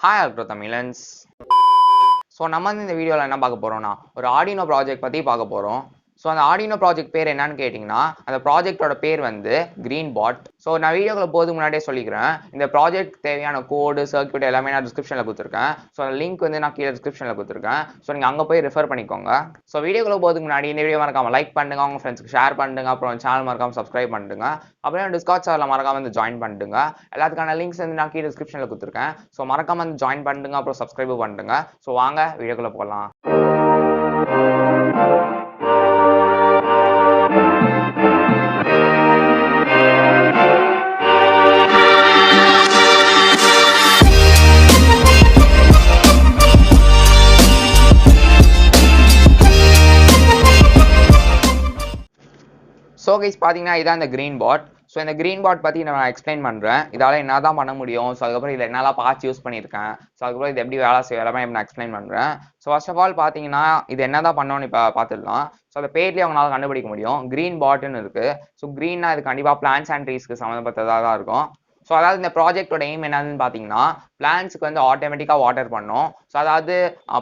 Hi Electro Tamizhans. So நம்ம வந்து இந்த வீடியோவில் என்ன பார்க்க போகிறோம்னா ஒரு ஆர்டினோ ப்ராஜெக்ட் பற்றி பார்க்க போகிறோம். ஸோ அந்த ஆர்டினோ ப்ராஜெக்ட் பேர் என்னன்னு கேட்டிங்கன்னா அந்த ப்ராஜெக்டோட பேர் வந்து கிரீன் பாட். ஸோ நான் வீடியோக்குள்ள போதுக்கு முன்னாடியே சொல்லிக்கிறேன், இந்த ப்ராஜெக்ட் தேவையான கோடு சர்க்யூட் எல்லாமே நான் டிஸ்கிரிப்ஷனில் கொடுத்துருக்கேன். ஸோ அந்த லிங்க் வந்து நான் கீழே டிஸ்கிரிப்ஷனில் கொடுத்துருக்கேன். ஸோ நீங்கள் அங்கே போய் ரெஃபர் பண்ணிக்கோங்க. ஸோ வீடியோக்குள்ள போதுக்கு முன்னாடி இந்த வீடியோ மறக்காம லைக் பண்ணுங்க, உங்கள் ஃப்ரெண்ட்ஸ்க்கு ஷேர் பண்ணுங்க, அப்புறம் சேனல் மறக்காம சப்ஸ்கிரைப் பண்ணுங்க, அப்புறம் டிஸ்கார்ட் சர்வரில் மறக்காம வந்து ஜாயின் பண்ணுங்க. எல்லாத்துக்கான லிங்க்ஸ் வந்து நான் கீழே டிஸ்கிரிப்ஷனில் கொடுத்துருக்கேன். ஸோ மறக்காம வந்து ஜாயின் பண்ணுங்க, அப்புறம் சப்ஸ்கிரைப் பண்ணுங்க. ஸோ வாங்க வீடியோக்குள்ள போகலாம். ஸோ கைஸ் பார்த்தீங்கன்னா இதான் இந்த க்ரீன் பாட். ஸோ இந்த க்ரீன் பாட் பற்றி நான் எக்ஸ்பிளைன் பண்ணுறேன், இதால் என்ன தான் பண்ண முடியும், ஸோ அதுக்கப்புறம் இதில் என்னெல்லாம் பார்ட்ஸ் யூஸ் பண்ணியிருக்கேன், ஸோ அதுக்கப்புறம் இது எப்படி வேலை செய்யும் எல்லாமே நான் எக்ஸ்பிளைன் பண்ணுறேன். ஸோ ஃபர்ஸ்ட் ஆஃப் ஆல் பார்த்தீங்கன்னா இது என்ன தான் பண்ணோன்னு இப்போ பார்த்துடலாம். ஸோ அந்த பேர்லேயே அவங்களால கண்டுபிடிக்க முடியும், க்ரீன் பாட்டுன்னு இருக்குது. ஸோ க்ரீன்னா இது கண்டிப்பாக பிளான்ஸ் அண்ட் ட்ரீஸ்க்கு சம்மந்தப்பட்டதாக தான் இருக்கும். ஸோ அதாவது இந்த ப்ராஜெக்டோட எய்ம் என்னன்னு பார்த்தீங்கன்னா பிளான்ஸுக்கு வந்து ஆட்டோமேட்டிக்காக வாட்டர் பண்ணும். ஸோ அதாவது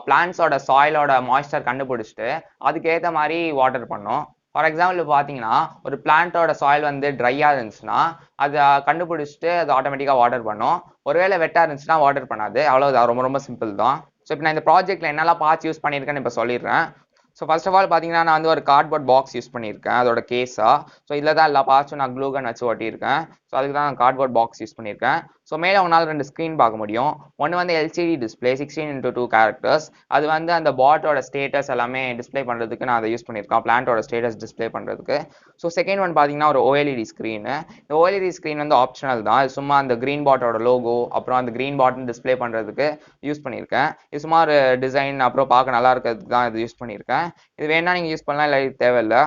பிளான்ஸோட சாயிலோட மாய்ஸ்சர் கண்டுபிடிச்சிட்டு அதுக்கேற்ற மாதிரி வாட்டர் பண்ணும். ஃபார் எக்ஸாம்பிள் பார்த்தீங்கன்னா ஒரு பிளான்ட்டோட சாயில் வந்து ட்ரையாக இருந்துச்சுன்னா அதை கண்டுபிடிச்சிட்டு அது ஆட்டோமேட்டிக்காக வாட்டர் பண்ணும். ஒருவேளை வெட்டாக இருந்துச்சுன்னா வாட்டர் பண்ணாது. அவ்வளோதான், ரொம்ப ரொம்ப சிம்பிள் தான். ஸோ இப்போ நான் இந்த ப்ராஜெக்ட்டில் என்னெல்லாம் பார்ட்ஸ் யூஸ் பண்ணியிருக்கேன்னு இப்போ சொல்லிடுறேன். ஸோ ஃபர்ஸ்ட் ஆஃப் ஆல் பார்த்தீங்கன்னா நான் வந்து ஒரு கார்ட்போர்ட் பாக்ஸ் யூஸ் பண்ணியிருக்கேன், அதோட கேஸாக. ஸோ இதில் தான் எல்லா பார்ட்ஸும் நான் க்ளூ கன் வச்சு ஒட்டியிருக்கேன். ஸோ அதுக்கு தான் நான் கார்ட்போர்ட் பாக்ஸ் யூஸ் பண்ணியிருக்கேன். ஸோ மேலே உங்களால் 2 ஸ்க்ரீன் பார்க்க முடியும். ஒன்று வந்து எல்சிடி டிஸ்பிளே 16x2 கேரக்டர்ஸ். அது வந்து அந்த பாட்டோட ஸ்டேட்டஸ் எல்லாமே டிஸ்பிளே பண்ணுறதுக்கு நான் அதை யூஸ் பண்ணியிருக்கேன், பிளான்ட்டோட ஸ்டேட்டஸ் டிஸ்பிளே பண்ணுறதுக்கு. ஸோ செகண்ட் ஒன் பார்த்தீங்கன்னா ஒரு ஓஎல்இடி ஸ்க்ரீனு. இந்த ஓஎல்இடி ஸ்க்ரீன் வந்து ஆப்ஷனல் தான், இது சும்மா அந்த க்ரீன் பாட்டோட லோகோ அப்புறம் அந்த க்ரீன் பாட்டன் டிஸ்பிளே பண்ணுறதுக்கு யூஸ் பண்ணியிருக்கேன். இது சும்மா ஒரு டிசைன் அப்புறம் பார்க்க நல்லா இருக்கிறதுக்கு தான் இது யூஸ் பண்ணியிருக்கேன். இது வேணா நீங்கள் யூஸ் பண்ணலாம், இல்லை தேவையில்லை.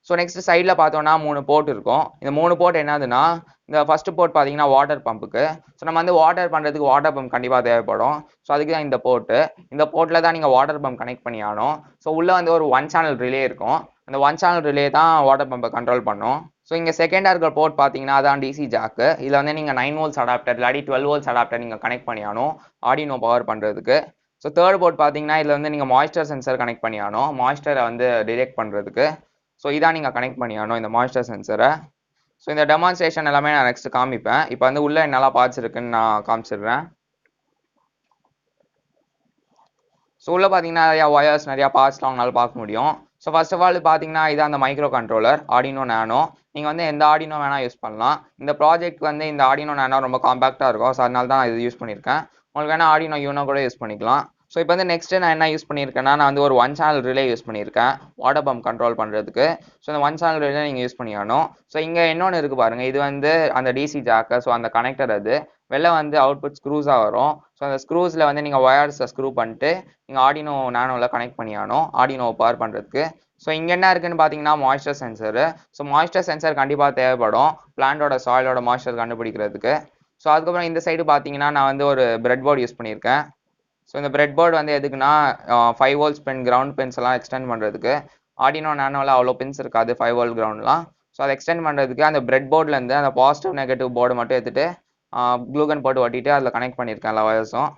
ஸோ நெக்ஸ்ட் சைடில் பார்த்தோன்னா 3 போர்ட் இருக்கும். இந்த 3 போர்ட் என்னதுன்னா இந்த ஃபர்ஸ்ட் போர்ட் பார்த்தீங்கன்னா வாட்டர் பம்புக்கு. ஸோ நம்ம வந்து வாட்டர் பண்ணுறதுக்கு வாட்டர் பம்ப் கண்டிப்பாக தேவைப்படும். ஸோ அதுக்கு தான் இந்த போர்ட்டு. இந்த போர்ட்டில் தான் நீங்கள் வாட்டர் பம்ப் கனெக்ட் பண்ணி ஆகணும். ஸோ உள்ளே வந்து ஒரு 1 சேனல் ரிலே இருக்கும். அந்த 1 சேனல் ரிலே தான் வாட்டர் பம்பை கண்ட்ரோல் பண்ணும். ஸோ இங்கே செகண்டாக இருக்கிற போர்ட் பார்த்தீங்கன்னா அதான் டிசி ஜாக்கு. இதில் வந்து நீங்கள் 9 volts அடாப்டர் இல்லாட்டி 12 volts அடாப்டர் நீங்கள் கனெக்ட் பண்ணி ஆகணும் ஆர்டினோ பவர் பண்ணுறதுக்கு. ஸோ தேர்ட் போர்ட் பார்த்தீங்கன்னா இதில் வந்து நீங்கள் மாய்ஸ்சர் சென்சர் கனெக்ட் பண்ணி ஆகணும் மாய்ஸ்சரை வந்து டிடெக்ட் பண்ணுறதுக்கு. ஸோ இதான் நீங்கள் கனெக்ட் பண்ணி ஆகணும் இந்த மாய்ஸ்சர் சென்சரை. ஸோ இந்த டெமான்ஸ்ட்ரேஷன் எல்லாமே நான் நெக்ஸ்ட் காமிப்பேன். இப்போ வந்து உள்ள என்னெல்லாம் பார்ட்ஸ் இருக்குன்னு நான் காமிச்சிடுறேன். ஸோ உள்ள பார்த்தீங்கன்னா நிறையா ஒயர்ஸ் நிறையா பார்ட்ஸ்லாம் உங்களால் பார்க்க முடியும். ஸோ ஃபர்ஸ்ட் ஆஃப் ஆல் பார்த்தீங்கன்னா இதான் அந்த மைக்ரோ கண்ட்ரோலர் ஆர்டினோ நானோ. நீங்கள் வந்து எந்த ஆர்டினோ வேணால் யூஸ் பண்ணலாம். இந்த ப்ராஜெக்ட் வந்து இந்த ஆர்டினோ நானோ ரொம்ப காம்பேக்டாக இருக்கும். ஸோ அதனால தான் நான் இது யூஸ் பண்ணியிருக்கேன். உங்களுக்கு வேணால் ஆர்டினோ யூனோ கூட யூஸ் பண்ணிக்கலாம். ஸோ இப்போ வந்து நெக்ஸ்ட்டு நான் என்ன யூஸ் பண்ணியிருக்கேன்னா நான் வந்து ஒரு 1 சேனல் ரிலே யூஸ் பண்ணியிருக்கேன் வாட்டர் பம்ப் கண்ட்ரோல் பண்ணுறதுக்கு. ஸோ இந்த 1 சேனல் ரிலே நீங்கள் யூஸ் பண்ணிக்கணும். ஸோ இங்கே இன்னொன்று இருக்குது பாருங்கள், இது வந்து அந்த டிசி ஜாக்கு. ஸோ அந்த கனெக்டர் அது வெளில வந்து அவுட்புட் ஸ்க்ரூஸாக வரும். ஸோ அந்த ஸ்க்ரூஸில் வந்து நீங்கள் ஒயர்ஸை ஸ்க்ரூ பண்ணிட்டு நீங்கள் ஆர்டினோ நானோவில் கனெக்ட் பண்ணியாகணும் ஆர்டினோ பவர் பண்ணுறதுக்கு. ஸோ இங்கே என்ன இருக்குன்னு பார்த்தீங்கன்னா moisture sensor. So moisture sensor கண்டிப்பாக தேவைப்படும் பிளான்ட்டோட சாயிலோட மாய்ஸ்சர் கண்டுபிடிக்கிறதுக்கு. ஸோ அதுக்கப்புறம் இந்த சைடு பார்த்தீங்கன்னா நான் வந்து ஒரு பிரெட் போர்டு யூஸ் பண்ணியிருக்கேன். ஸோ இந்த பிரெட் போர்டு வந்து எதுக்குன்னா 5 volts பின் கிரவுண்ட் பின்ஸ் எல்லாம் எக்ஸ்டெண்ட் பண்ணுறதுக்கு. ஆர்டினோ நானோவில் அவ்வளோ பின்ஸ் இருக்காது 5 volt கிரவுண்ட்லாம். ஸோ அதை எக்ஸ்டெண்ட் பண்ணுறதுக்கு அந்த பிரெட் போர்ட்லேருந்து அந்த பாசிட்டிவ் நெகட்டிவ் போர்டு மட்டும் எடுத்துகிட்டு க்ளூகன் போட்டு ஒட்டிட்டு அதில் கனெக்ட் பண்ணியிருக்கேன் எல்லா வயர்ஸும்.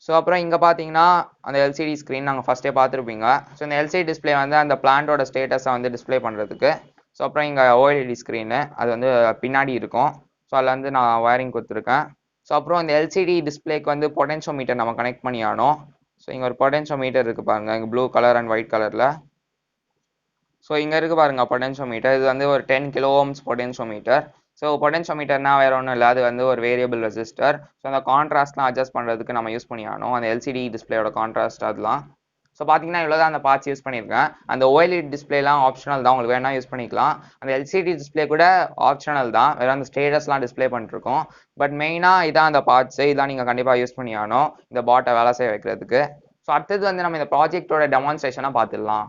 ஸோ அப்புறம் இங்கே பார்த்தீங்கன்னா அந்த எல்சிடி ஸ்க்ரீன் நாங்கள் ஃபஸ்ட்டே பார்த்துருப்பீங்க. ஸோ இந்த எல்சிடி டிஸ்பிளே வந்து அந்த பிளான்ட்டோட ஸ்டேட்டஸை வந்து டிஸ்பிளே பண்ணுறதுக்கு. ஸோ அப்புறம் இங்கே ஓஎல்இடி ஸ்க்ரீனு அது வந்து பின்னாடி இருக்கும். ஸோ அதில் வந்து நான் வயரிங் கொடுத்துருக்கேன். ஸோ அப்புறம் இந்த எல்சிடி டிஸ்பிளேக்கு வந்து பொட்டென்ஷியோமீட்டர் நம்ம கனெக்ட் பண்ணி ஆகணும். ஸோ இங்கே ஒரு பொட்டென்ஷியோமீட்டர் இருக்குது பாருங்கள், இங்கே ப்ளூ கலர் அண்ட் ஒயிட் கலரில். ஸோ இங்கே இருக்குது பாருங்கள் பொட்டென்ஷியோமீட்டர். இது வந்து ஒரு 10 kilo ohms பொட்டென்ஷியோமீட்டர். ஸோ பொட்டென்ஷியோமீட்டர்னா வேறு ஒன்றும் இல்லை, அது வந்து ஒரு வேரியபிள் ரெசிஸ்டர். ஸோ அந்த கான்ட்ராஸ்ட்லாம் அட்ஜஸ்ட் பண்ணுறதுக்கு நம்ம யூஸ் பண்ணி ஆகணும் அந்த எல்சிடி டிஸ்பிளேயோட கான்ட்ராஸ்ட் அதெல்லாம். ஸோ பார்த்தீங்கன்னா இவ்வளோ தான் அந்த பார்ட்ஸ் யூஸ் பண்ணியிருக்கேன். அந்த ஓஎல்இடி டிஸ்பிளேலாம் ஆப்ஷனல் தான், உங்களுக்கு வேணால் யூஸ் பண்ணிக்கலாம். அந்த எல்சிடி டிஸ்பிளே கூட ஆப்ஷனல் தான், வேறு அந்த ஸ்டேட்டஸ்லாம் டிஸ்பிளே பண்ணிருக்கோம். பட் மெயினாக இதான் அந்த பார்ட்ஸு, இதெல்லாம் நீங்கள் கண்டிப்பாக யூஸ் பண்ணி ஆகணும் இந்த பாட்டை வேலை செய்ய வைக்கிறதுக்கு. ஸோ அடுத்தது வந்து நம்ம இந்த ப்ராஜெக்டோட டெமான்ஸ்ட்ரேஷனாக பார்த்துடலாம்.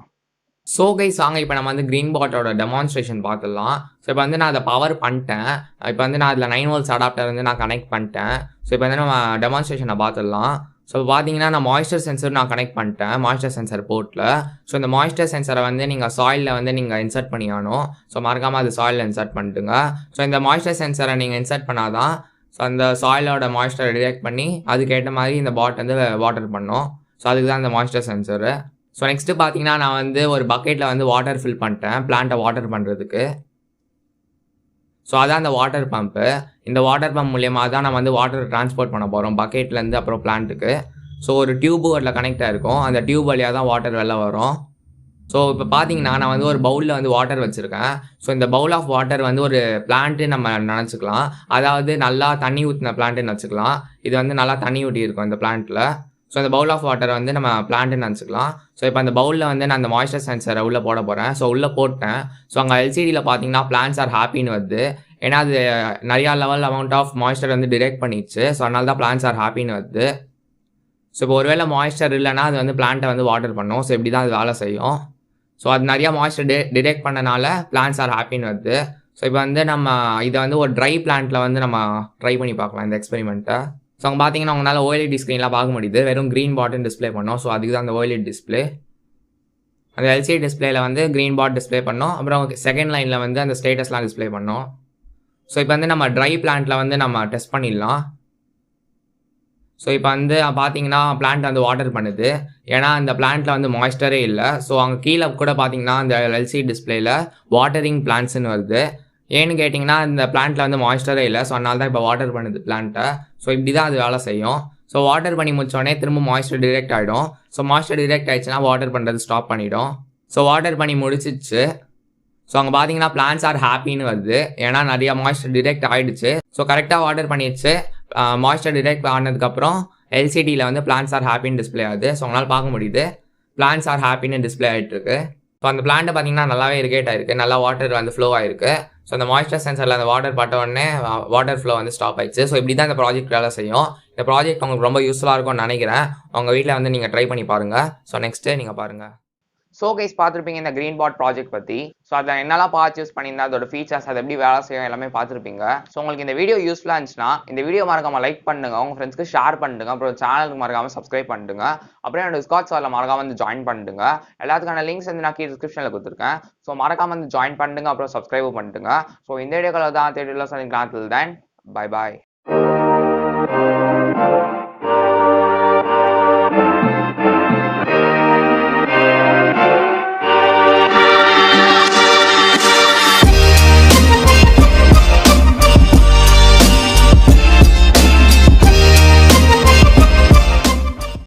ஸோ கைஸ் வாங்க இப்போ நம்ம வந்து க்ரீன் பாட்டோட டெமான்ஸ்ட்ரேஷன் பார்த்துடலாம். ஸோ இப்போ வந்து நான் அதை பவர் பண்ணிட்டேன். இப்போ வந்து நான் அதில் 9 volts அடாப்டர் வந்து நான் கனெக்ட் பண்ணிட்டேன். ஸோ இப்போ வந்து நம்ம டெமான்ஸ்ட்ரேஷனை பார்த்துடலாம். ஸோ பார்த்தீங்கன்னா நான் மாய்ஸ்சர் சென்சர் நான் கனெக்ட் பண்ணிட்டேன் மாய்ஸ்சர் சென்சர் போர்ட்டில். ஸோ இந்த மாய்ஸ்சர் சென்சரை வந்து நீங்கள் சாயிலில் வந்து நீங்கள் இன்சர்ட் பண்ணி ஆகணும். ஸோ மறக்காமல் அது சாயிலில் இன்சர்ட் பண்ணிட்டுங்க. ஸோ இந்த மாய்ஸ்சர் சென்சரை நீங்கள் இன்சர்ட் பண்ணாதான் ஸோ அந்த சாயிலோட மாய்ஸ்டரை டிடெக்ட் பண்ணி அதுக்கேற்ற மாதிரி இந்த பாட் வந்து வாட்டர் பண்ணும். ஸோ அதுக்கு தான் இந்த மாய்ஸ்டர் சென்சரு. ஸோ நெக்ஸ்ட்டு பார்த்தீங்கன்னா நான் வந்து ஒரு பக்கெட்டில் வந்து வாட்டர் ஃபில் பண்ணிட்டேன் பிளான்ட்டை வாட்டர் பண்ணுறதுக்கு. ஸோ அதான் அந்த வாட்டர் பம்ப்பு. இந்த வாட்டர் பம்ப் மூலியமாக தான் நம்ம வந்து வாட்டர் ட்ரான்ஸ்போர்ட் பண்ண போகிறோம் பக்கெட்லேருந்து அப்புறம் பிளான்ட்டுக்கு. ஸோ ஒரு டியூப் அதில் கனெக்ட் ஆகிருக்கும். அந்த டியூப் வழியாக தான் வாட்டர் வெளில வரும். ஸோ இப்போ பார்த்தீங்கன்னா நான் வந்து ஒரு பவுலில் வந்து வாட்டர் வச்சுருக்கேன். ஸோ இந்த பவுல் ஆஃப் வாட்டர் வந்து ஒரு பிளான்ட்டு நம்ம நினச்சிக்கலாம். அதாவது நல்லா தண்ணி ஊற்றின பிளான்ட்டுன்னு வச்சுக்கலாம். இது வந்து நல்லா தண்ணி ஊட்டி இருக்கும் இந்த பிளான்ட்டில். ஸோ இந்த பவுல் ஆஃப் வாட்டர் வந்து நம்ம பிளான்ட்டுன்னு நினச்சிக்கலாம். ஸோ இப்போ அந்த பவுலில் வந்து நான் அந்த மாய்ஸ்டர் சென்சரை உள்ளே போட போகிறேன். ஸோ உள்ளே போட்டேன். ஸோ அங்கே எல்சிடியில் பார்த்தீங்கன்னா பிளான்ட்ஸ் ஆர் ஹாப்பின்னு வருது. ஏன்னா அது நிறையா லெவல் அமௌண்ட் ஆஃப் மாய்ஸ்டர் வந்து டிடெக்ட் பண்ணிடுச்சு. ஸோ அதனால தான் பிளான்ட்ஸ் ஆர் ஹாப்பின்னு வருது. ஸோ இப்போ ஒருவேளை மாய்ஸ்டர் இல்லைன்னா அது வந்து பிளான்ட்டை வந்து வாட்டர் பண்ணும். ஸோ இப்படி தான் அது வேலை செய்யும். ஸோ அது நிறையா மாய்ஸ்டர் டிடெக்ட் பண்ணனால பிளான்ட்ஸ் ஆர் ஹாப்பின்னு வருது. ஸோ இப்போ வந்து நம்ம இதை வந்து ஒரு ட்ரை பிளான்ட்டில் வந்து நம்ம ட்ரை பண்ணி பார்க்கலாம் இந்த எக்ஸ்பெரிமெண்ட்டை. ஸோ அங்கே பார்த்தீங்கன்னா உங்களால் OLED ஸ்க்ரீன்லாம் பார்க்க முடியுது. வெறும் க்ரீன் பாட்டன் டிஸ்பிளே பண்ணோம். ஸோ அதுக்கு தான் அந்த OLED டிஸ்பிளே. அந்த LCD டிஸ்பிளேல வந்து க்ரீன் பாட் டிஸ்பிளே பண்ணோம். அப்புறம் செகண்ட் லைனில் வந்து அந்த ஸ்டேட்டஸ்லாம் டிஸ்பிளே பண்ணோம். ஸோ இப்போ வந்து நம்ம ட்ரை பிளான்ட்டில் வந்து நம்ம டெஸ்ட் பண்ணிடலாம். ஸோ இப்போ வந்து பார்த்தீங்கன்னா பிளான்ட் வந்து வாட்டர் பண்ணுது. ஏன்னா அந்த பிளான்ட்டில் வந்து மாய்ஸ்டரே இல்லை. ஸோ அங்கே கீழே கூட பார்த்தீங்கன்னா அந்த LCD டிஸ்பிளேல வாட்டரிங் பிளான்ட்ஸ்ன்னு வருது. ஏன்னு கேட்டிங்கன்னா இந்த பிளான்ட்டில் வந்து மாய்ஸ்டரே இல்லை. ஸோ அதனால தான் இப்போ வாட்டர் பண்ணுது பிளான்ட்டை. ஸோ இப்படி தான் அது வேலை செய்யும். ஸோ வாட்டர் பண்ணி முடிச்சோடனே திரும்ப மாய்ஸ்டர் டிடெக்ட் ஆகிடும். ஸோ மாய்ஸ்டர் டிடெக்ட் ஆகிடுச்சுன்னா வாட்டர் பண்ணுறது ஸ்டாப் பண்ணிடும். ஸோ வாட்டர் பண்ணி முடிச்சிச்சு. ஸோ அங்கே பார்த்தீங்கன்னா பிளான்ட்ஸ் ஆர் ஹாப்பின்னு வருது. ஏன்னா நிறையா மாய்ஸ்டர் டிடெக்ட் ஆகிடுச்சு. ஸோ கரெக்டாக வாட்டர் பண்ணிடுச்சு. மாய்ஸ்டர் டிடெக்ட் ஆனதுக்கப்புறம் LCDயில் வந்து பிளான்ட்ஸ் ஆர் ஹாப்பின்னு டிஸ்பிளே ஆகுது. ஸோ உங்களால் பார்க்க முடியுது பிளான்ட்ஸ் ஆர் ஹாப்பின்னு டிஸ்பிளே ஆகிட்டு இருக்கு. ஸோ அந்த பிளான்ட்டை பார்த்தீங்கன்னா நல்லாவே இரிகேட் ஆயிருக்கு. நல்லா வாட்டர் வந்து ஃப்ளோ ஆயிருக்கு. ஸோ அந்த மாய்ஸ்டர் சென்சரில் அந்த வாட்டர் பட்ட உடனே வாட்டர் ஃப்ளோ வந்து ஸ்டாப் ஆயிடுச்சு. ஸோ இப்படி தான் இந்த ப்ராஜெக்ட் வேலை செய்யும். இந்த ப்ராஜெக்ட் உங்களுக்கு ரொம்ப யூஸ்ஃபுல்லாக இருக்கும்னு நினைக்கிறேன். உங்கள் வீட்டில் வந்து நீங்கள் ட்ரை பண்ணி பாருங்கள். ஸோ நெக்ஸ்ட்டு நீங்கள் பாருங்கள். ஸோ கைஸ் பார்த்துருப்பீங்க இந்த க்ரீன் பாட் ப்ராஜெக்ட் பற்றி. ஸோ அதில் என்னெல்லாம் பார்த்து யூஸ் பண்ணியிருந்தா அதோட ஃபீச்சர்ஸ் அது எப்படி வேலை செய்யும் எல்லாமே பார்த்துருப்பீங்க. ஸோ உங்களுக்கு இந்த வீடியோ யூஸ்ஃபுல்லாக இருந்துச்சுன்னா இந்த வீடியோ மறக்காமல் லைக் பண்ணுங்க, உங்கள் ஃப்ரெண்ட்ஸ்க்கு ஷேர் பண்ணுங்க, அப்புறம் சேனலுக்கு மறக்காமல் சப்ஸ்கிரைப் பண்ணிடுங்க. அப்புறம் என்னோட டிஸ்கார்ட் சர்வரில் மறக்காமல் வந்து ஜாயின் பண்ணிடுங்க. எல்லாத்துக்கான லிங்க்ஸ் வந்து நான் டிஸ்கிரிப்ஷனில் கொடுத்துருக்கேன். ஸோ மறக்காமல் வந்து ஜாயின் பண்ணுங்க, அப்புறம் சப்ஸ்கிரைபும் பண்ணிடுங்க. ஸோ இந்த வீடியோக்களை தான் தேடியில் சந்திக்கலாம். Till then, bye bye.